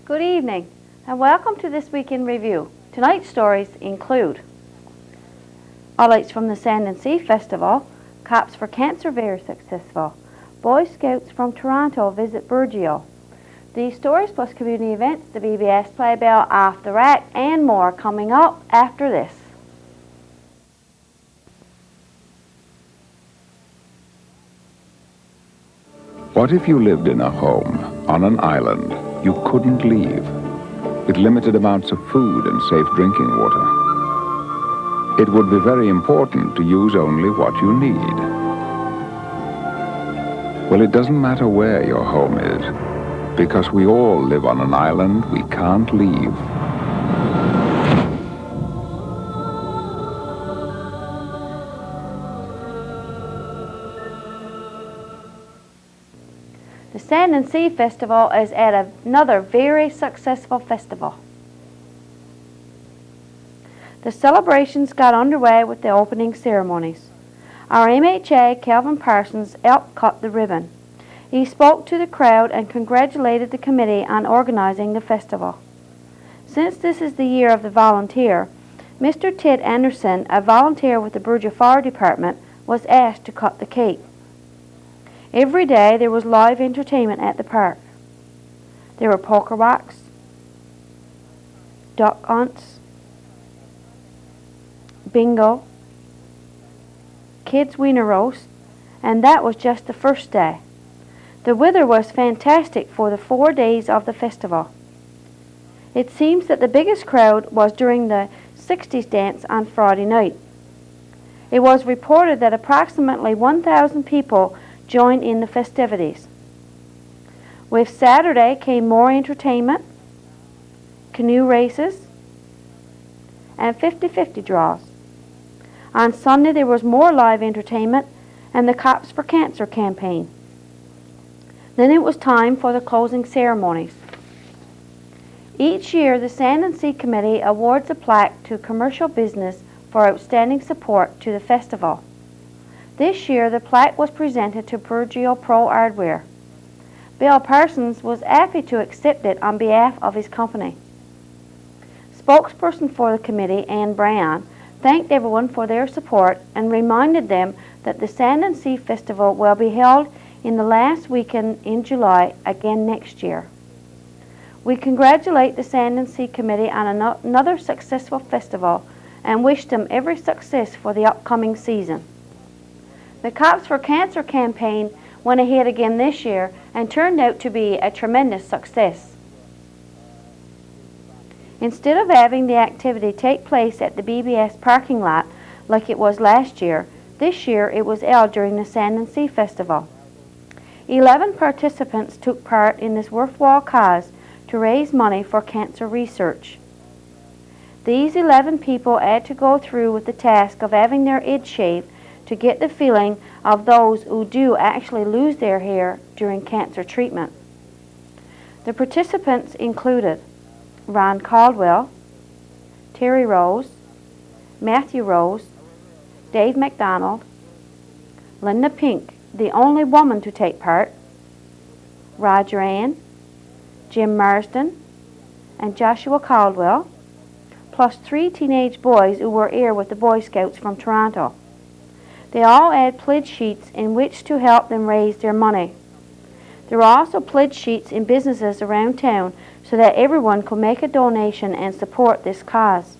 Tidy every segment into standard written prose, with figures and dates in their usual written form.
Good evening and welcome to this week in review. Tonight's stories include highlights from the Sand and Sea Festival, Cops for Cancer very successful, Boy Scouts from Toronto visit Burgeo. These stories plus community events, the BBS Playbill, Off the Rack and more coming up after this. What if you lived in a home on an island you couldn't leave, with limited amounts of food and safe drinking water? It would be very important to use only what you need. Well, it doesn't matter where your home is, because we all live on an island we can't leave. The Sand and Sea Festival is at another very successful festival. The celebrations got underway with the opening ceremonies. Our MHA, Kelvin Parsons, helped cut the ribbon. He spoke to the crowd and congratulated the committee on organizing the festival. Since this is the year of the volunteer, Mr. Ted Anderson, a volunteer with the Burgeo Fire Department, was asked to cut the cake. Every day there was live entertainment at the park. There were poker walks, duck hunts, bingo, kids' wiener roast, and that was just the first day. The weather was fantastic for the 4 days of the festival. It seems that the biggest crowd was during the 60s dance on Friday night. It was reported that approximately 1,000 people joined in the festivities. With Saturday came more entertainment, canoe races, and 50-50 draws. On Sunday there was more live entertainment and the Cops for Cancer campaign. Then it was time for the closing ceremonies. Each year the Sand and Sea Committee awards a plaque to commercial business for outstanding support to the festival. This year the plaque was presented to Burgeo Pro Hardware. Bill Parsons was happy to accept it on behalf of his company. Spokesperson for the committee, Ann Brown, thanked everyone for their support and reminded them that the Sand and Sea Festival will be held in the last weekend in July again next year. We congratulate the Sand and Sea Committee on another successful festival and wish them every success for the upcoming season. The Cops for Cancer campaign went ahead again this year and turned out to be a tremendous success. Instead of having the activity take place at the BBS parking lot like it was last year, this year it was held during the Sand and Sea Festival. 11 participants took part in this worthwhile cause to raise money for cancer research. These 11 people had to go through with the task of having their heads shaved to get the feeling of those who do actually lose their hair during cancer treatment. The participants included Ron Caldwell, Terry Rose, Matthew Rose, Dave McDonald, Linda Pink, the only woman to take part, Roger Ann, Jim Marsden, and Joshua Caldwell, plus 3 teenage boys who were here with the Boy Scouts from Toronto. They all had pledge sheets in which to help them raise their money. There were also pledge sheets in businesses around town so that everyone could make a donation and support this cause.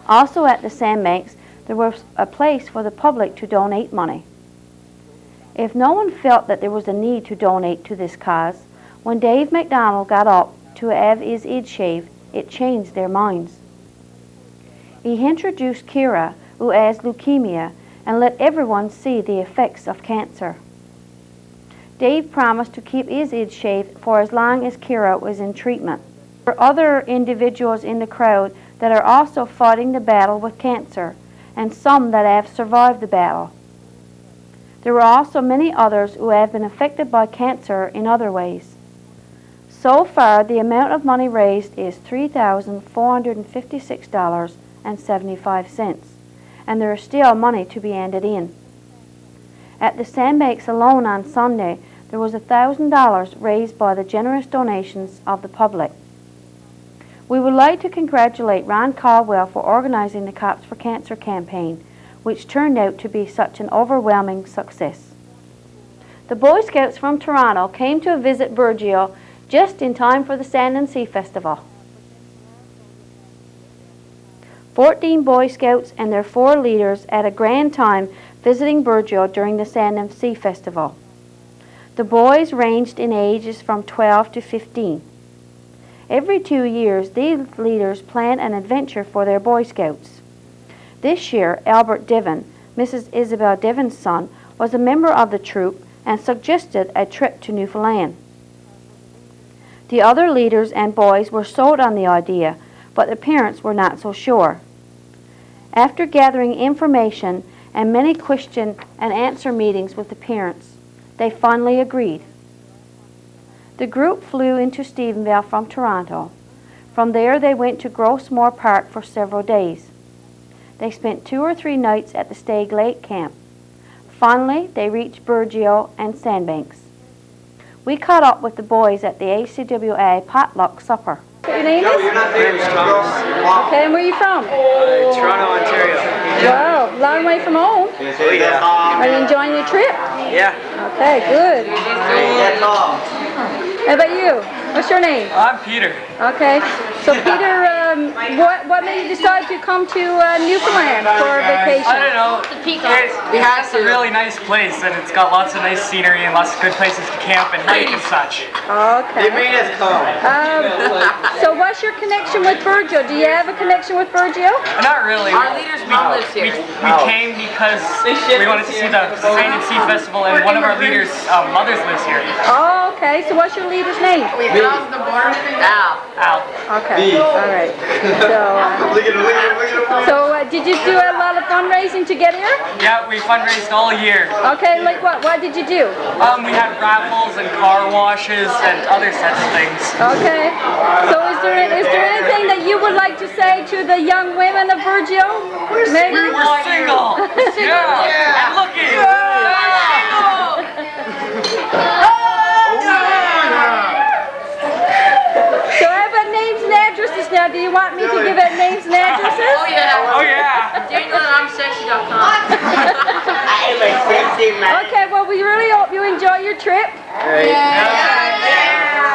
Also at the sandbanks, there was a place for the public to donate money. If no one felt that there was a need to donate to this cause, when Dave McDonald got up to have his head shaved, it changed their minds. He introduced Kira, who has leukemia, and let everyone see the effects of cancer. Dave promised to keep his head shaved for as long as Kira was in treatment. There are other individuals in the crowd that are also fighting the battle with cancer, and some that have survived the battle. There were also many others who have been affected by cancer in other ways. So far, the amount of money raised is $3,456.75. And there is still money to be handed in. At the sandbanks alone on Sunday, There was $1,000 raised by the generous donations of the public. We would like to congratulate Ron Caldwell for organizing the Cops for Cancer campaign, which turned out to be such an overwhelming success. The Boy Scouts from Toronto came to visit Burgeo just in time for the Sand and Sea Festival. 14 Boy Scouts and their 4 leaders had a grand time visiting Burgeo during the Sand and Sea Festival. The boys ranged in ages from 12 to 15. Every 2 years, these leaders plan an adventure for their Boy Scouts. This year, Albert Diven, Mrs. Isabel Diven's son, was a member of the troop and suggested a trip to Newfoundland. The other leaders and boys were sold on the idea, but the parents were not so sure. After gathering information and many question and answer meetings with the parents, they finally agreed. The group flew into Stephenville from Toronto. From there they went to Grossmore Park for several days. They spent 2 or 3 nights at the Stag Lake camp. Finally, they reached Burgeo and Sandbanks. We caught up with the boys at the ACWA potluck supper. Your name is? My name is Thomas. Okay, and where are you from? Toronto, Ontario. Wow, long way from home. Oh, yeah. Are you enjoying your trip? Yeah. Okay, good. How about you? What's your name? I'm Peter. Okay. So Peter, what made you decide to come to Newfoundland for vacation? I don't know. It's a really nice place, and it's got lots of nice scenery and lots of good places to camp and hike and such. Okay. So what's your connection with Burgeo? Do you have a connection with Burgeo? Not really. Our leader's mom lives here. We came because we wanted to see the Sand and Sea Festival, and one of our leaders' mothers lives here. Oh, okay. So what's your leader's name? Al. Okay. All right. So did you do a lot of fundraising to get here? Yeah, we fundraised all year. Okay. Like what? What did you do? We had raffles and car washes and other such things. Okay. So is there anything that you would like to say to the young women of Burgeo? Maybe? We're single. Yeah. And looking. So how about names and addresses now? Do you want me to give out names and addresses? Oh yeah. Oh yeah. Daniel and I'm sexy.com. Okay, well we really hope you enjoy your trip.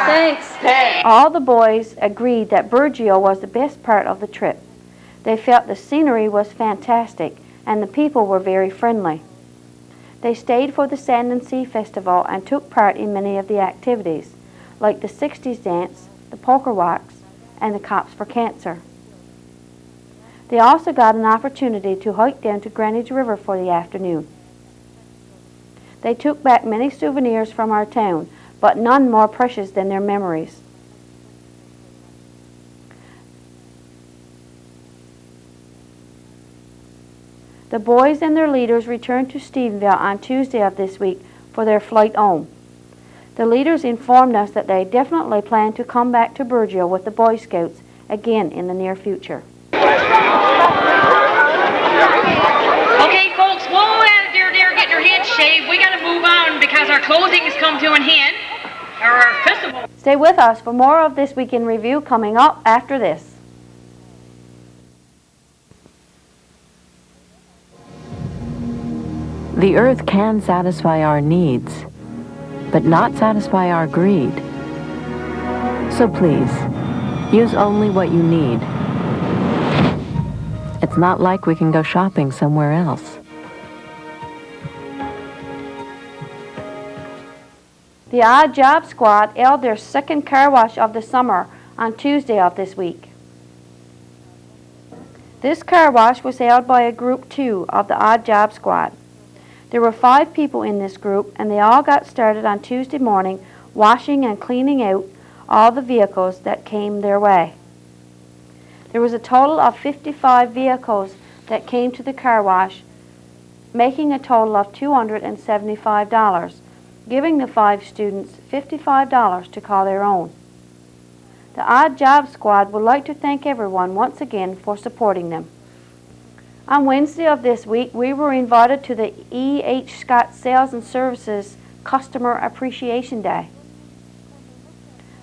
Thanks. All the boys agreed that Burgeo was the best part of the trip. They felt the scenery was fantastic and the people were very friendly. They stayed for the Sand and Sea Festival and took part in many of the activities, like the 60s dance, the poker walks, and the Cops for Cancer. They also got an opportunity to hike down to Greenwich River for the afternoon. They took back many souvenirs from our town, but none more precious than their memories. The boys and their leaders returned to Stephenville on Tuesday of this week for their flight home. The leaders informed us that they definitely plan to come back to Burgeo with the Boy Scouts again in the near future. Okay, folks, while they're there getting their heads shaved, we got to move on because our closing has come to an end. Our festival. Stay with us for more of This Week in Review coming up after this. The earth can satisfy our needs, but not satisfy our greed. So please, use only what you need. It's not like we can go shopping somewhere else. The Odd Job Squad held their second car wash of the summer on Tuesday of this week. This car wash was held by a group 2 of the Odd Job Squad. There were 5 people in this group, and they all got started on Tuesday morning washing and cleaning out all the vehicles that came their way. There was a total of 55 vehicles that came to the car wash, making a total of $275, giving the 5 students $55 to call their own. The Odd Job Squad would like to thank everyone once again for supporting them. On Wednesday of this week, we were invited to the E.H. Scott Sales and Services Customer Appreciation Day.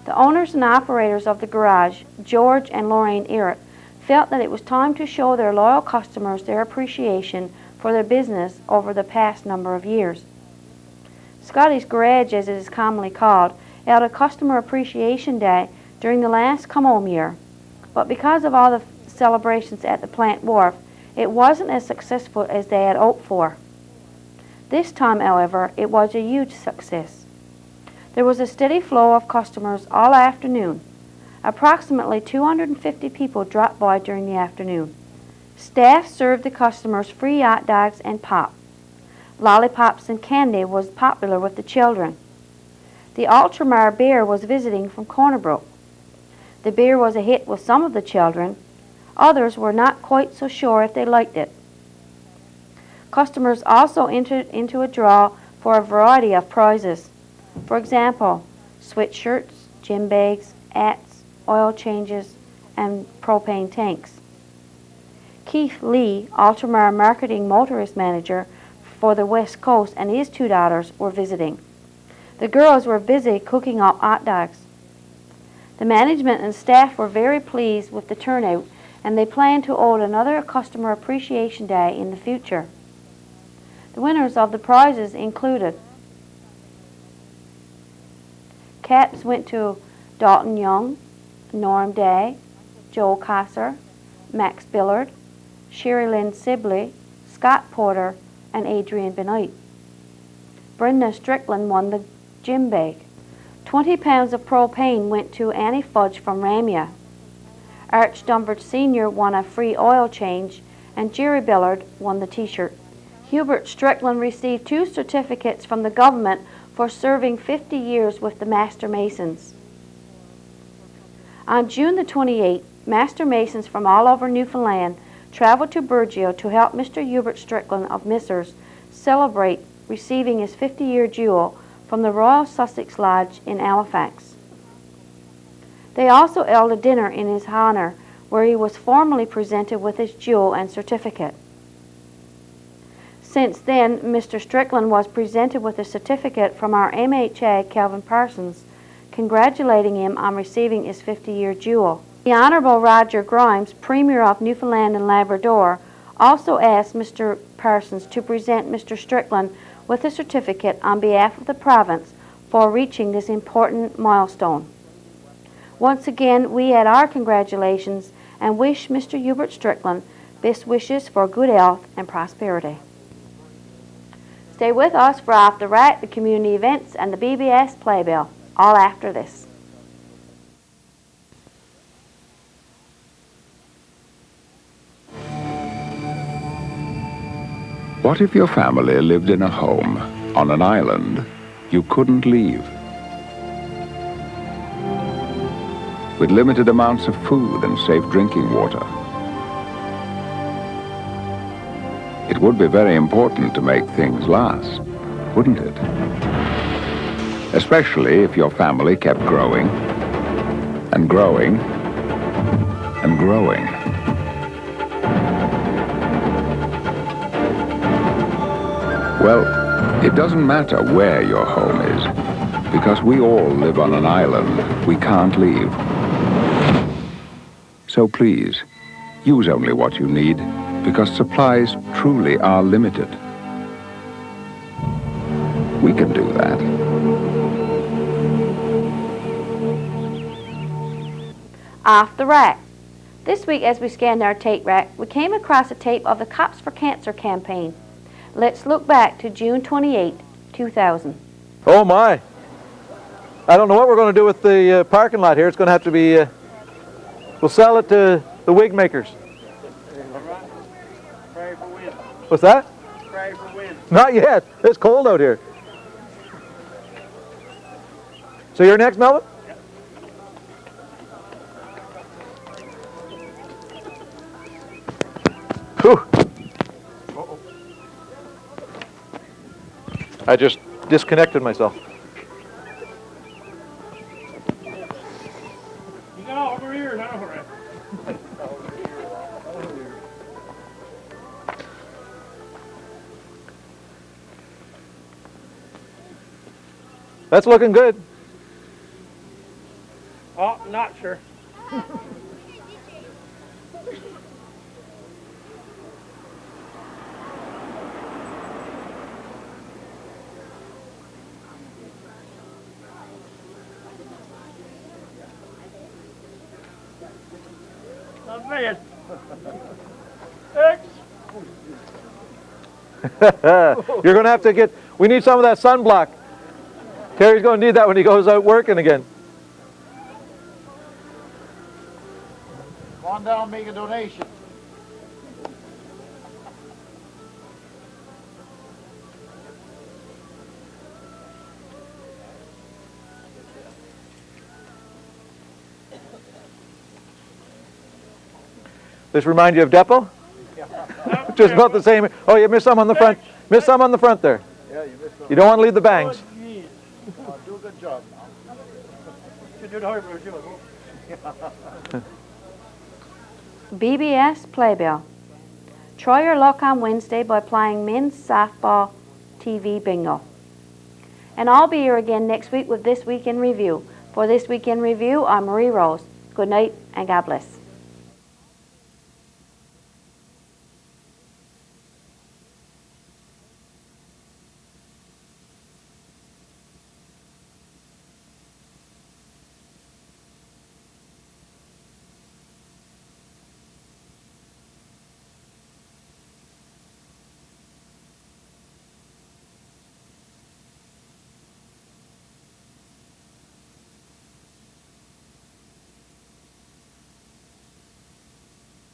The owners and operators of the garage, George and Lorraine Errett, felt that it was time to show their loyal customers their appreciation for their business over the past number of years. Scotty's Garage, as it is commonly called, held a Customer Appreciation Day during the last come-home year, but because of all the celebrations at the plant wharf, it wasn't as successful as they had hoped for. This time, however, it was a huge success. There was a steady flow of customers all afternoon. Approximately 250 people dropped by during the afternoon. Staff served the customers free hot dogs and pop. Lollipops and candy was popular with the children. The Ultramar bear was visiting from Corner Brook. The beer was a hit with some of the children. Others were not quite so sure if they liked it. Customers also entered into a draw for a variety of prizes. For example, sweatshirts, gym bags, hats, oil changes, and propane tanks. Keith Lee, Ultramar Marketing Motorist Manager for the West Coast, and his two daughters were visiting. The girls were busy cooking up hot dogs. The management and staff were very pleased with the turnout, and they plan to hold another Customer Appreciation Day in the future. The winners of the prizes included: caps went to Dalton Young, Norm Day, Joe Kosser, Max Billard, Sherry Lynn Sibley, Scott Porter, and Adrian Benoit. Brenda Strickland won the gym bag. 20 pounds of propane went to Annie Fudge from Ramia. Arch Dunford Sr. won a free oil change, and Jerry Billard won the t-shirt. Hubert Strickland received 2 certificates from the government for serving 50 years with the Master Masons. On June the 28th, Master Masons from all over Newfoundland traveled to Burgeo to help Mr. Hubert Strickland of Missers celebrate receiving his 50-year jewel from the Royal Sussex Lodge in Halifax. They also held a dinner in his honor, where he was formally presented with his jewel and certificate. Since then, Mr. Strickland was presented with a certificate from our MHA, Calvin Parsons, congratulating him on receiving his 50-year jewel. The Honorable Roger Grimes, Premier of Newfoundland and Labrador, also asked Mr. Parsons to present Mr. Strickland with a certificate on behalf of the province for reaching this important milestone. Once again, we add our congratulations and wish Mr. Hubert Strickland best wishes for good health and prosperity. Stay with us for Off the Rack, the community events, and the BBS Playbill, all after this. What if your family lived in a home on an island you couldn't leave? With limited amounts of food and safe drinking water. It would be very important to make things last, wouldn't it? Especially if your family kept growing and growing and growing. Well, it doesn't matter where your home is, because we all live on an island we can't leave. So please, use only what you need, because supplies truly are limited. We can do that. Off the Rack. This week, as we scanned our tape rack, we came across a tape of the Cops for Cancer campaign. Let's look back to June 28, 2000. Oh my! I don't know what we're going to do with the parking lot here. It's going to have to be, we'll sell it to the wig makers. Pray for wind. What's that? Pray for wind. Not yet. It's cold out here. So you're next, Melvin? Yep. Whew. I just disconnected myself. You go over here, not over there. That's looking good. Oh, not sure. Not bad. X. You're going to have to get, we need some of that sunblock. Terry's going to need that when he goes out working again. Come on down and make a donation. This remind you of Depot? Just about the same. Oh, you missed some on the front. Missed some on the front there. Yeah, you missed some. You don't want to leave the bangs. Do a good job. You do the hard work, too. BBS Playbill. Try your luck on Wednesday by playing men's softball TV bingo. And I'll be here again next week with This Week in Review. For This Week in Review, I'm Marie Rose. Good night and God bless.